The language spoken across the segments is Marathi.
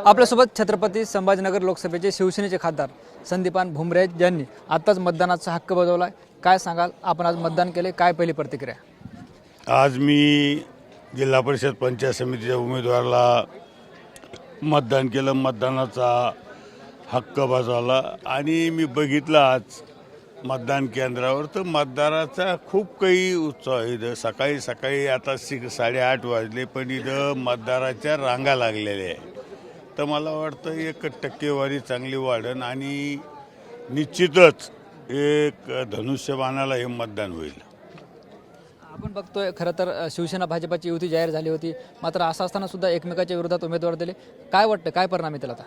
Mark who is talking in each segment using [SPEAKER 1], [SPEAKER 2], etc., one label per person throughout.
[SPEAKER 1] आपल्यासोबत छत्रपती संभाजीनगर लोकसभेचे शिवसेनेचे खासदार संदीपान भुमरे यांनी आताच मतदानाचा हक्क बजावला. काय सांगाल, आपण आज मतदान केले, काय पहिली प्रतिक्रिया?
[SPEAKER 2] आज मी जिल्हा परिषद पंचायत समितीच्या उमेदवाराला मतदान केलं, मतदानाचा हक्क बजावला आणि मी बघितलं आज मतदान केंद्रावर तर मतदाराचा खूप काही उत्साह आहे. इथं सकाळी सकाळी आता 8:30 वाजले पण इथं मतदाराच्या रांगा लागलेल्या आहे. तर मला वाटतं एक टक्केवारी चांगली वाढेल आणि निश्चितच एक धनुष्यबाणाला हे मतदान होईल.
[SPEAKER 1] आपण बघतोय खरं तर शिवसेना भाजपाची युती जाहीर झाली होती, मात्र असं असताना सुद्धा एकमेकाच्या विरोधात उमेदवार दिले. काय वाटतं, काय परिणाम येतील आता?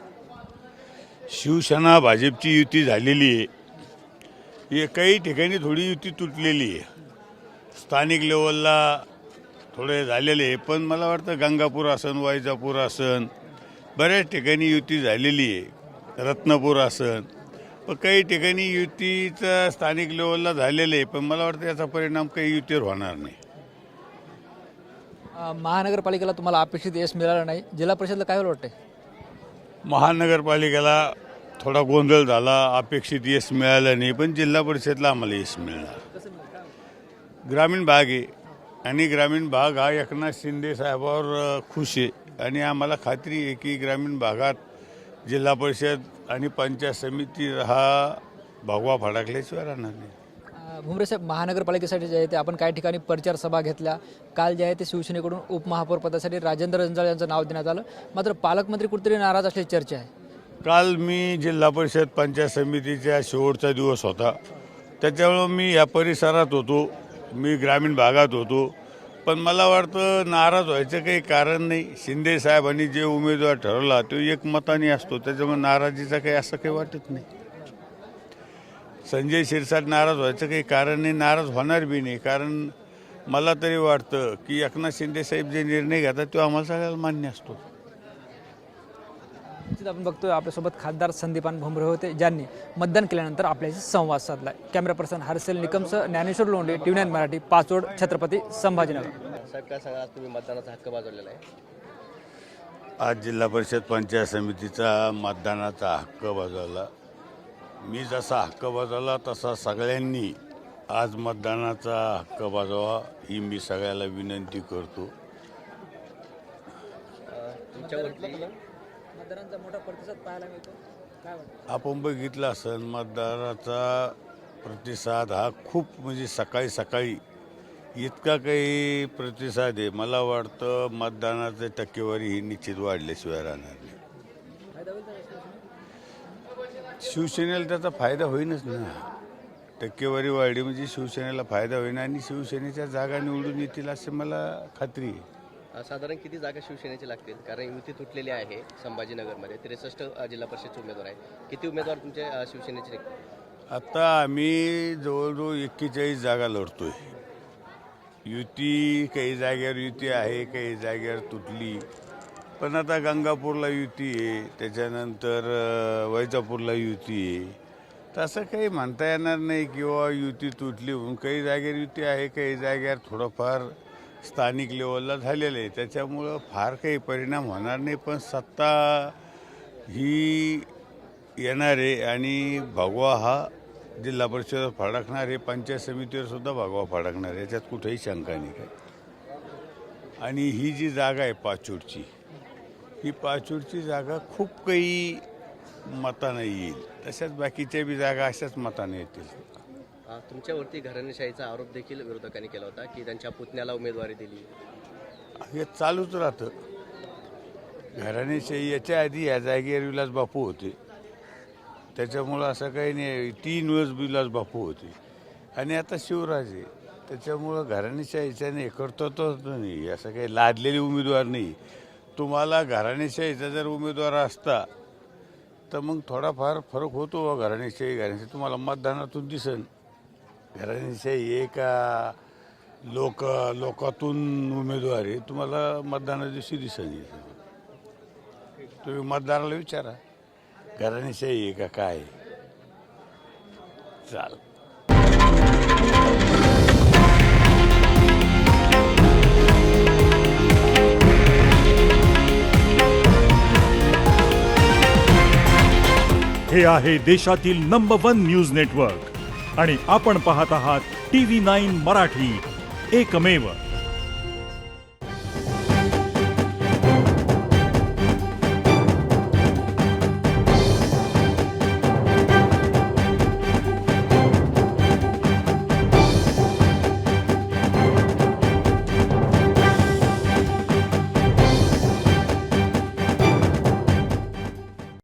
[SPEAKER 2] शिवसेना भाजपची युती झालेली आहे, हे काही ठिकाणी थोडी युती तुटलेली आहे, स्थानिक लेवलला थोडे झालेले आहे. पण मला वाटतं गंगापूर असन, वैजापूर असन, बऱ्याच ठिकाणी युती झालेली आहे, रत्नापूर असन. पण काही ठिकाणी युतीचं स्थानिक लेवलला झालेलं आहे, पण मला वाटतं याचा परिणाम काही युतीवर होणार नाही.
[SPEAKER 1] महानगरपालिकेला तुम्हाला अपेक्षित यश मिळालं नाही, जिल्हा परिषदला काय वाटतंय?
[SPEAKER 2] महानगरपालिकेला थोडा गोंधळ झाला, अपेक्षित यश मिळालं नाही, पण जिल्हा परिषदला आम्हाला यश मिळणार. ग्रामीण भाग आहे आणि ग्रामीण भाग हा एकनाथ शिंदे साहेबावर खुश आहे आणि आम्हाला खात्री आहे की ग्रामीण भागात जिल्हा परिषद आणि पंचायत समिती हा भगवा फडकल्याशिवाय राहणार नाही.
[SPEAKER 1] भुमरे साहेब, महानगरपालिकेसाठी जे आहे ते आपण काही ठिकाणी प्रचार सभा घेतल्या. काल जे आहे ते शिवसेनेकडून उपमहापौर पदासाठी राजेंद्र जंजाळ यांचं नाव देण्यात आलं, मात्र पालकमंत्री कुठेतरी नाराज असल्याची चर्चा आहे.
[SPEAKER 2] काल मी जिल्हा परिषद पंचायत समितीचा शेवटचा दिवस होता, त्याच्यामुळं मी या परिसरात होतो, मी ग्रामीण भागात होतो. पण मला वाटतं नाराज व्हायचं काही कारण नाही. शिंदे साहेबांनी जे उमेदवार ठरवला तो एक मताने असतो, त्याच्यामुळे नाराजीचं काही असं काही वाटत नाही. संजय शिरसाट नाराज व्हायचं काही कारण नाही, नाराज होणार बी नाही. कारण मला तरी वाटतं की एकनाथ शिंदे साहेब जे निर्णय घेतात तो आम्हाला सगळ्याला मान्य असतो.
[SPEAKER 1] आपण बघतोय आपल्यासोबत खासदार संदीपान भुमरे होते, ज्यांनी मतदान केल्यानंतर आपल्याशी संवाद साधला. कॅमेरा पर्सन हर्षल निकमसह ज्ञानेश्वर लोंढे, TV9 मराठी, पाचोड, छत्रपती संभाजीनगर.
[SPEAKER 3] साहेब, काय सांगा, तुम्ही मतदानाचा हक्क बजावलेला आहे?
[SPEAKER 2] आज जिल्हा परिषद पंचायत समितीचा मतदानाचा हक्क बजावला. मी जसा हक्क बजावला तसा सगळ्यांनी आज मतदानाचा हक्क बजावा ही मी सगळ्याला विनंती करतो.
[SPEAKER 3] तुमच्यावरती
[SPEAKER 1] मतदारांचा मोठा प्रतिसाद पाहायला मिळतो, काय वाटतं?
[SPEAKER 2] आपण बघितलं असेल मतदाराचा प्रतिसाद हा खूप म्हणजे सकाळी सकाळी इतका काही प्रतिसाद आहे. मला वाटतं मतदानाची टक्केवारी ही निश्चित वाढल्याशिवाय राहणार नाही. शिवसेनेला त्याचा फायदा होईनच ना. टक्केवारी वाढली म्हणजे शिवसेनेला फायदा होईन आणि शिवसेनेच्या जागा निवडून येतील असे मला खात्री आहे.
[SPEAKER 3] साधारण किती जागा शिवसेनेची लागतील? कारण युती तुटलेली आहे संभाजीनगरमध्ये. 63 जिल्हा परिषदचे उमेदवार आहे. किती उमेदवार तुमचे शिवसेनेचे?
[SPEAKER 2] आता आम्ही जवळजवळ 41 जागा लढतोय. युती काही जागेवर युती आहे, काही जागेवर तुटली. पण आता गंगापूरला युती आहे, त्याच्यानंतर वैजापूरला युती आहे. तसं काही म्हणता येणार नाही किंवा युती तुटली म्हणून. काही जागेवर युती आहे, काही जागेवर थोडंफार स्थानिक लेवलला झालेलं आहे, त्याच्यामुळं फार काही परिणाम होणार नाही. पण सत्ता ही येणार आहे आणि भगवा हा जिल्हा परिषदेवर फडकणार आहे, पंचायत समितीवर सुद्धा भगवा फडकणार आहे, याच्यात कुठेही शंका नाही काय. आणि ही जी जागा आहे पाचोडची, ही पाचोडची जागा खूप काही मतानं येईल, तशाच बाकीच्या बी जागा अशाच मताने येतील.
[SPEAKER 3] तुमच्यावरती घराणेशाहीचा आरोप देखील विरोधकांनी केला होता की त्यांच्या पुतण्याला उमेदवारी दिली.
[SPEAKER 2] हे चालूच राहतं घराणेशाही. याच्या आधी या जागेवर विलास बापू होते, त्याच्यामुळं असं काही नाही. 3 वेळेस विलास बापू होते आणि आता शिवराज आहे, त्याच्यामुळं घराणेशाहीचा नाही कर्तृत्व नाही, असं काही लादलेले उमेदवार नाही. तुम्हाला घराणेशाहीचा जर उमेदवार असता तर मग थोडाफार फरक होतो. घराणेशाही तुम्हाला मतदानातून दिसेल. घराणेशाही आहे का लोकातून उमेदवार आहे, तुम्हाला मतदाना दिवशी दिसेल. तुम्ही मतदाराला विचारा घराणेशाही आहे का काय. चाल
[SPEAKER 4] हे आहे देशातील नंबर 1 न्यूज नेटवर्क आणि आपण पाहत आहात TV9 मराठी, एकमेव.